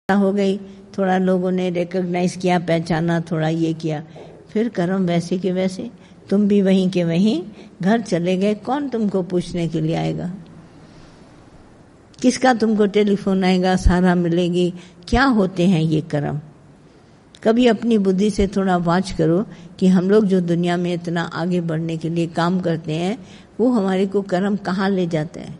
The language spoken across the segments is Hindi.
हो गई, थोड़ा लोगों ने रिकॉग्नाइज किया, पहचाना, थोड़ा ये किया, फिर कर्म वैसे के वैसे, तुम भी वहीं के वहीं घर चले गए। कौन तुमको पूछने के लिए आएगा? किसका तुमको टेलीफोन आएगा, सहारा मिलेगी? क्या होते हैं ये कर्म? कभी अपनी बुद्धि से थोड़ा वाच करो कि हम लोग जो दुनिया में इतना आगे बढ़ने के लिए काम करते हैं वो हमारे को कर्म कहाँ ले जाते हैं।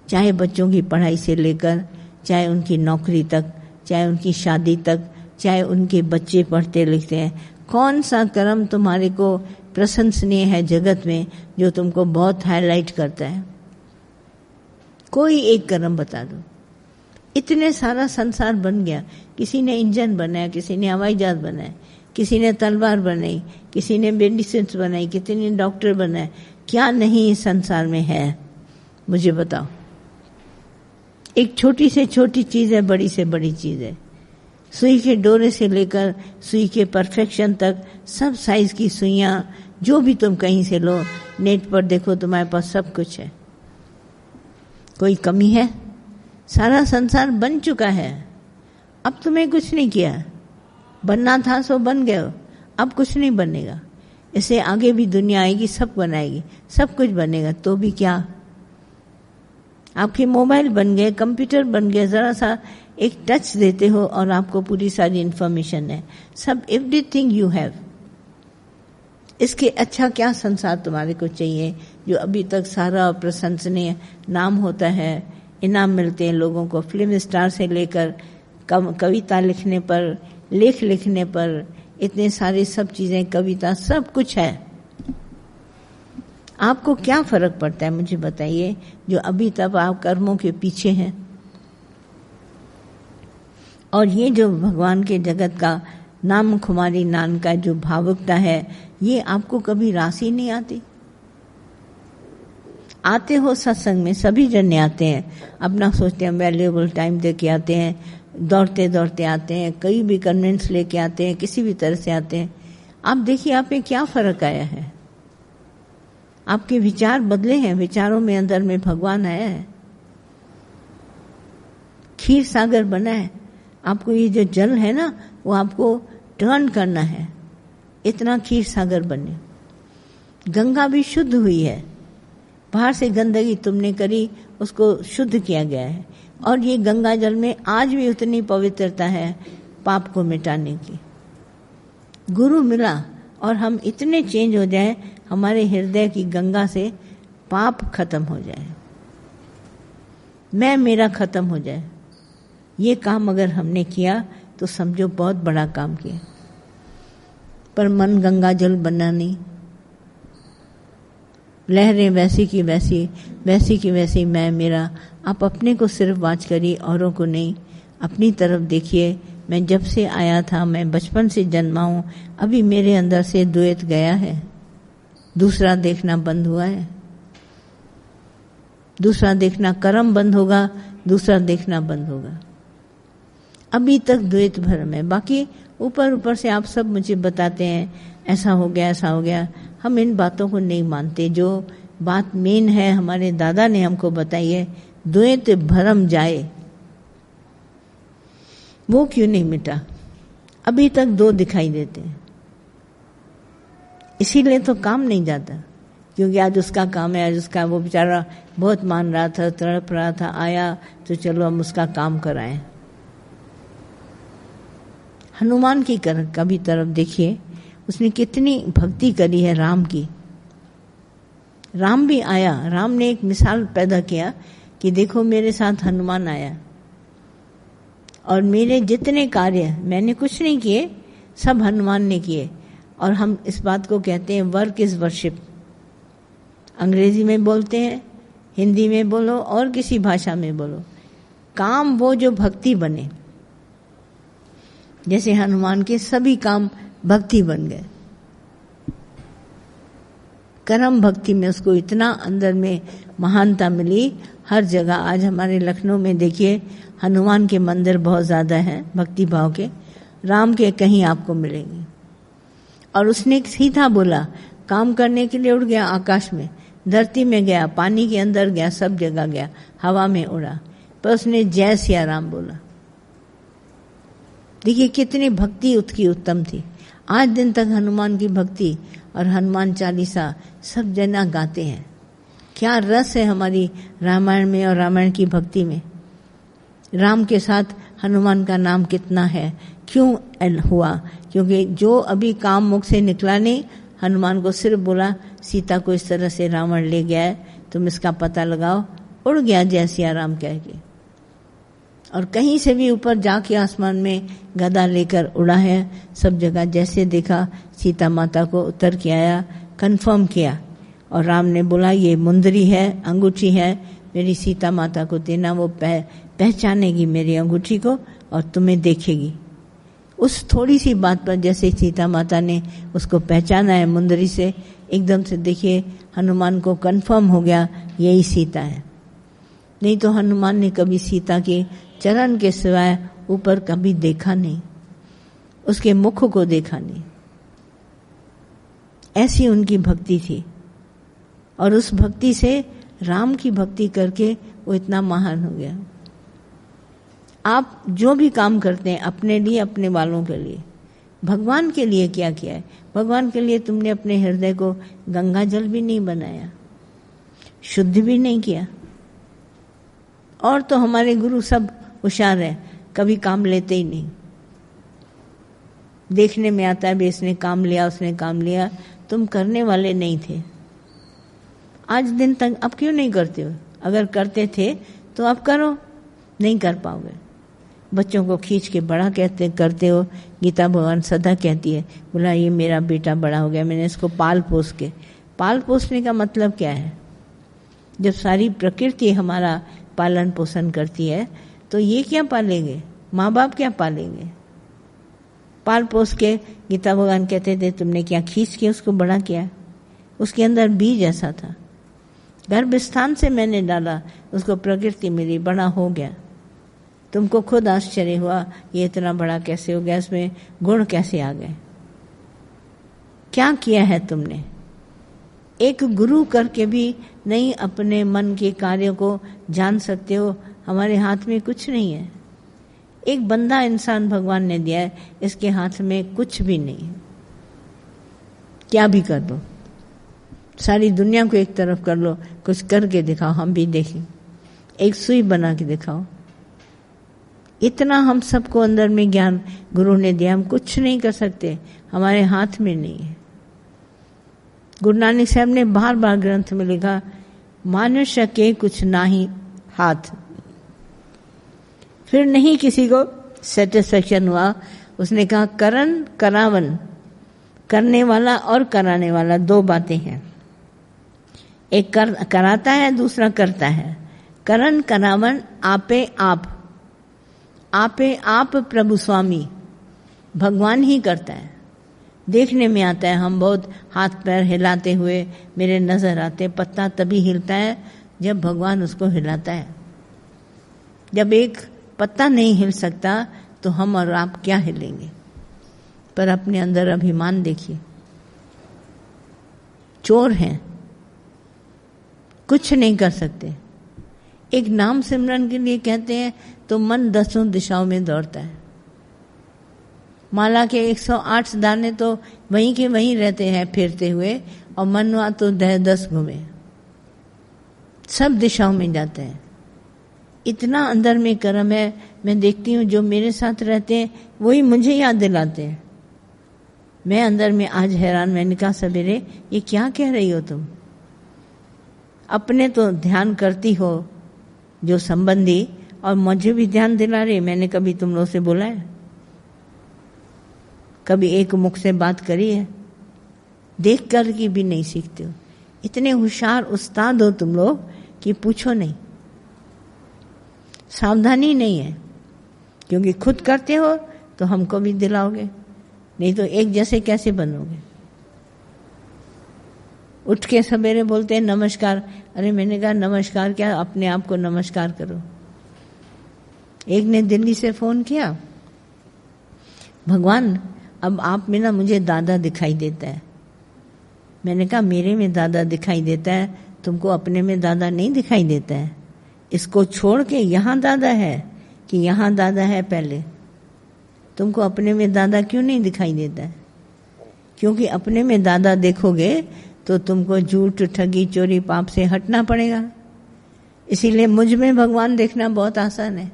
चाहे बच्चों की पढ़ाई से लेकर, चाहे उनकी नौकरी तक, चाहे उनकी शादी तक, चाहे उनके बच्चे पढ़ते लिखते हैं, कौन सा कर्म तुम्हारे को प्रशंसनीय है जगत में जो तुमको बहुत हाईलाइट करता है? कोई एक कर्म बता दो। इतने सारा संसार बन गया, किसी ने इंजन बनाया, किसी ने हवाई जहाज बनाया, किसी ने तलवार बनाई, किसी ने मेडिसिन बनाई, किसी ने डॉक्टर बनाए। क्या नहीं इस संसार में है, मुझे बताओ। एक छोटी से छोटी चीज है, बड़ी से बड़ी चीज है। सुई के डोरे से लेकर सुई के परफेक्शन तक, सब साइज की सुइयां, जो भी तुम कहीं से लो, नेट पर देखो, तुम्हारे पास सब कुछ है। कोई कमी है? सारा संसार बन चुका है। अब तुम्हें कुछ नहीं किया, बनना था सो बन गए हो, अब कुछ नहीं बनेगा। इससे आगे भी दुनिया आएगी, सब बनाएगी, सब कुछ बनेगा, तो भी क्या? आपके मोबाइल बन गए, कंप्यूटर बन गए, जरा सा एक टच देते हो और आपको पूरी सारी इंफॉर्मेशन है, सब, एवरीथिंग यू हैव। इसके अच्छा क्या संसार तुम्हारे को चाहिए जो अभी तक सारा प्रशंसनीय नाम होता है, इनाम मिलते हैं लोगों को, फिल्म स्टार से लेकर कविता लिखने पर, लेख लिखने पर, इतने सारे सब चीजें, कविता, सब कुछ है। आपको क्या फर्क पड़ता है मुझे बताइए, जो अभी तक आप कर्मों के पीछे हैं। और ये जो भगवान के जगत का नाम खुमारी नान का जो भावुकता है, ये आपको कभी राशि नहीं आती? आते हो सत्संग में, सभी जने आते हैं, अपना सोचते हैं, वैल्यूएबल टाइम दे के आते हैं, दौड़ते दौड़ते आते हैं, कई भी कन्वेंट्स लेके आते हैं, किसी भी तरह से आते हैं। आप देखिए आप में क्या फर्क आया है। आपके विचार बदले हैं, विचारों में अंदर में भगवान आया है, क्षीर सागर बना है। आपको ये जो जल है ना, वो आपको टर्न करना है, इतना क्षीर सागर बने। गंगा भी शुद्ध हुई है, बाहर से गंदगी तुमने करी, उसको शुद्ध किया गया है। और ये गंगा जल में आज भी उतनी पवित्रता है पाप को मिटाने की। गुरु मिला और हम इतने चेंज हो जाए, हमारे हृदय की गंगा से पाप खत्म हो जाए, मैं मेरा खत्म हो जाए। ये काम अगर हमने किया तो समझो बहुत बड़ा काम किया। पर मन गंगा जल बना नहीं, लहरें वैसी की वैसी, वैसी की वैसी मैं मेरा। आप अपने को सिर्फ वाच करिए, औरों को नहीं। अपनी तरफ देखिए, मैं जब से आया था, मैं बचपन से जन्मा हूं, अभी मेरे अंदर से द्वैत गया है, दूसरा देखना बंद हुआ है। दूसरा देखना, कर्म बंद होगा, दूसरा देखना बंद होगा। अभी तक द्वैत भरम है। बाकी ऊपर ऊपर से आप सब मुझे बताते हैं ऐसा हो गया, ऐसा हो गया, हम इन बातों को नहीं मानते। जो बात मेन है, हमारे दादा ने हमको बताई है, द्वैत भरम जाए, वो क्यों नहीं मिटा? अभी तक दो दिखाई देते हैं, इसीलिए तो काम नहीं जाता। क्योंकि आज उसका काम है, आज उसका, वो बेचारा बहुत मान रहा था, तड़प रहा था, आया तो चलो हम उसका काम कराएं। हनुमान की कभी तरफ देखिए, उसने कितनी भक्ति करी है राम की। राम भी आया, राम ने एक मिसाल पैदा किया कि देखो मेरे साथ हनुमान आया और मेरे जितने कार्य मैंने कुछ नहीं किए, सब हनुमान ने किए। और हम इस बात को कहते हैं वर्क इज वर्शिप। अंग्रेजी में बोलते हैं, हिंदी में बोलो और किसी भाषा में बोलो, काम वो जो भक्ति बने। जैसे हनुमान के सभी काम भक्ति बन गए। कर्म भक्ति में उसको इतना अंदर में महानता मिली। हर जगह आज हमारे लखनऊ में देखिए, हनुमान के मंदिर बहुत ज्यादा हैं भक्ति भाव के, राम के कहीं आपको मिलेंगे। और उसने सीधा बोला, काम करने के लिए उड़ गया आकाश में, धरती में गया, पानी के अंदर गया, सब जगह गया, हवा में उड़ा, पर उसने जय सिया राम बोला। देखिए कितनी भक्ति उसकी उत्तम थी। आज दिन तक हनुमान की भक्ति और हनुमान चालीसा सब जना गाते हैं। क्या रस है हमारी रामायण में और रामायण की भक्ति में। राम के साथ हनुमान का नाम कितना है, क्यों हुआ? क्योंकि जो अभी काम मुख से निकला नहीं, हनुमान को सिर्फ बोला सीता को इस तरह से रावण ले गया है, तुम इसका पता लगाओ। उड़ गया जय सिया राम कह के, और कहीं से भी ऊपर जाके आसमान में गदा लेकर उड़ा है। सब जगह जैसे देखा सीता माता को उतर के आया, कंफर्म किया, और राम ने बोला ये मुंदरी है, अंगूठी है, मेरी सीता माता को देना, वो पहचानेगी मेरी अंगूठी को और तुम्हें देखेगी। उस थोड़ी सी बात पर जैसे सीता माता ने उसको पहचाना है मुंदरी से, एकदम से देखिए हनुमान को कंफर्म हो गया यही सीता है। नहीं तो हनुमान ने कभी सीता के चरण के सिवाय ऊपर कभी देखा नहीं, उसके मुख को देखा नहीं। ऐसी उनकी भक्ति थी, और उस भक्ति से राम की भक्ति करके वो इतना महान हो गया। आप जो भी काम करते हैं अपने लिए, अपने वालों के लिए, भगवान के लिए क्या किया है? भगवान के लिए तुमने अपने हृदय को गंगा जल भी नहीं बनाया, शुद्ध भी नहीं किया। और तो हमारे गुरु सब होशियार है, कभी काम लेते ही नहीं। देखने में आता है भी इसने काम लिया, उसने काम लिया, तुम करने वाले नहीं थे। आज दिन तक अब क्यों नहीं करते हो? अगर करते थे तो अब करो, नहीं कर पाओगे। बच्चों को खींच के बड़ा करते हो। गीता भगवान सदा कहती है, बोला ये मेरा बेटा बड़ा हो गया, मैंने इसको पाल पोसने का मतलब क्या है? जब सारी प्रकृति हमारा पालन पोषण करती है तो ये क्या पालेंगे? माँ बाप क्या पालेंगे? पाल पोस के गीता भगवान कहते थे तुमने क्या खींच के उसको बड़ा किया? उसके अंदर बीज ऐसा था, गर्भस्थान से मैंने डाला, उसको प्रकृति मिली, बड़ा हो गया। तुमको खुद आश्चर्य हुआ ये इतना बड़ा कैसे हो गया, इसमें गुण कैसे आ गए? क्या किया है तुमने? एक गुरु करके भी नहीं अपने मन के कार्यों को जान सकते हो। हमारे हाथ में कुछ नहीं है। एक बंदा इंसान भगवान ने दिया है, इसके हाथ में कुछ भी नहीं है। क्या भी कर दो, सारी दुनिया को एक तरफ कर लो, कुछ करके दिखाओ, हम भी देखें। एक सुई बना के दिखाओ। इतना हम सबको अंदर में ज्ञान गुरु ने दिया, हम कुछ नहीं कर सकते, हमारे हाथ में नहीं है। गुरु नानक साहब ने बार बार ग्रंथ में लिखा, मनुष्य के कुछ नाही हाथ। फिर नहीं किसी को सेटिस्फेक्शन हुआ, उसने कहा करन करावन, करने वाला और कराने वाला दो बातें हैं। एक कराता है, दूसरा करता है। करन करावन आपे आप प्रभु स्वामी, भगवान ही करता है। देखने में आता है, हम बहुत हाथ पैर हिलाते हुए मेरे नजर आते, पत्ता तभी हिलता है जब भगवान उसको हिलाता है। जब एक पत्ता नहीं हिल सकता तो हम और आप क्या हिलेंगे? पर अपने अंदर अभिमान देखिए, चोर हैं, कुछ नहीं कर सकते। एक नाम सिमरन के लिए कहते हैं तो मन 10 दिशाओं में दौड़ता है। माला के 108 दाने तो वहीं के वहीं रहते हैं फिरते हुए, और मनवा तो 10 घूमे, सब दिशाओं में जाते हैं। इतना अंदर में कर्म है। मैं देखती हूँ जो मेरे साथ रहते हैं वही मुझे याद दिलाते हैं। मैं अंदर में आज हैरान, मैंने कहा सवेरे ये क्या कह रही हो तुम? अपने तो ध्यान करती हो जो संबंधी, और मुझे भी ध्यान दिला रही। मैंने कभी तुम लोग से बोला है? कभी एक मुख से बात करी है? देख कर की भी नहीं सीखते हो। इतने होशियार उस्ताद हो तुम लोग कि पूछो नहीं। सावधानी नहीं है, क्योंकि खुद करते हो तो हमको भी दिलाओगे, नहीं तो एक जैसे कैसे बनोगे? उठ के सवेरे बोलते हैं नमस्कार। अरे मैंने कहा नमस्कार क्या, अपने आप को नमस्कार करो। एक ने दिल्ली से फोन किया, भगवान अब आप में ना मुझे दादा दिखाई देता है। मैंने कहा मेरे में दादा दिखाई देता है, तुमको अपने में दादा नहीं दिखाई देता है? इसको छोड़ के यहाँ दादा है कि यहाँ दादा है? पहले तुमको अपने में दादा क्यों नहीं दिखाई देता है? क्योंकि अपने में दादा देखोगे तो तुमको झूठ, ठगी, चोरी, पाप से हटना पड़ेगा। इसीलिए मुझ में भगवान देखना बहुत आसान है,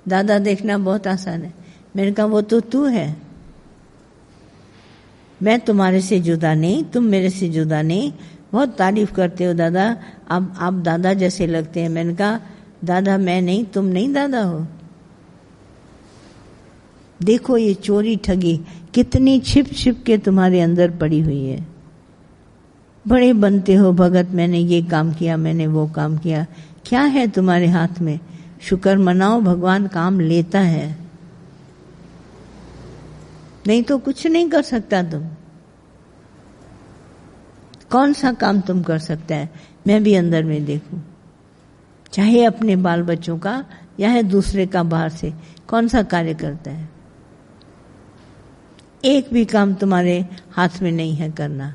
दादा देखना बहुत आसान है। मैंने कहा वो तो तू है, मैं तुम्हारे से जुदा नहीं, तुम मेरे से जुदा नहीं। बहुत तारीफ करते हो दादा, अब आप दादा जैसे लगते हैं। मैंने कहा दादा मैं नहीं, तुम नहीं दादा हो। देखो ये चोरी ठगी कितनी छिप छिप के तुम्हारे अंदर पड़ी हुई है। बड़े बनते हो भगत, मैंने ये काम किया, मैंने वो काम किया। क्या है तुम्हारे हाथ में? शुक्र मनाओ, भगवान काम लेता है, नहीं तो कुछ नहीं कर सकता तुम। कौन सा काम तुम कर सकता है? मैं भी अंदर में देखूं, चाहे अपने बाल बच्चों का या है दूसरे का बाहर से, कौन सा कार्य करता है? एक भी काम तुम्हारे हाथ में नहीं है करना,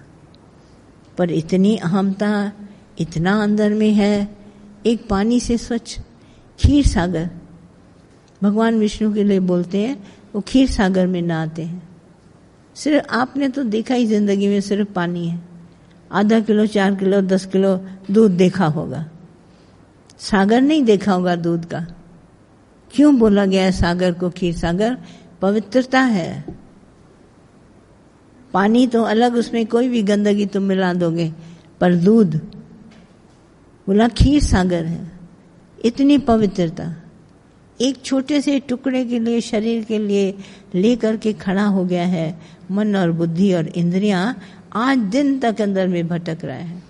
पर इतनी अहमता, इतना अंदर में है। एक पानी से स्वच्छ क्षीर सागर, भगवान विष्णु के लिए बोलते हैं, वो क्षीर सागर में नहाते हैं। सिर्फ आपने तो देखा ही जिंदगी में सिर्फ पानी है। आधा किलो, 4 किलो, 10 किलो दूध देखा होगा, सागर नहीं देखा होगा दूध का। क्यों बोला गया है सागर को क्षीर सागर? पवित्रता है। पानी तो अलग, उसमें कोई भी गंदगी तुम मिला दोगे, पर दूध बोला क्षीर सागर है। इतनी पवित्रता एक छोटे से टुकड़े के लिए, शरीर के लिए लेकर के खड़ा हो गया है। मन और बुद्धि और इंद्रियां आज दिन तक अंदर में भटक रहा है।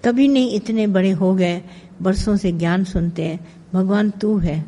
कभी नहीं इतने बड़े हो गए, बरसों से ज्ञान सुनते हैं। भगवान तू है,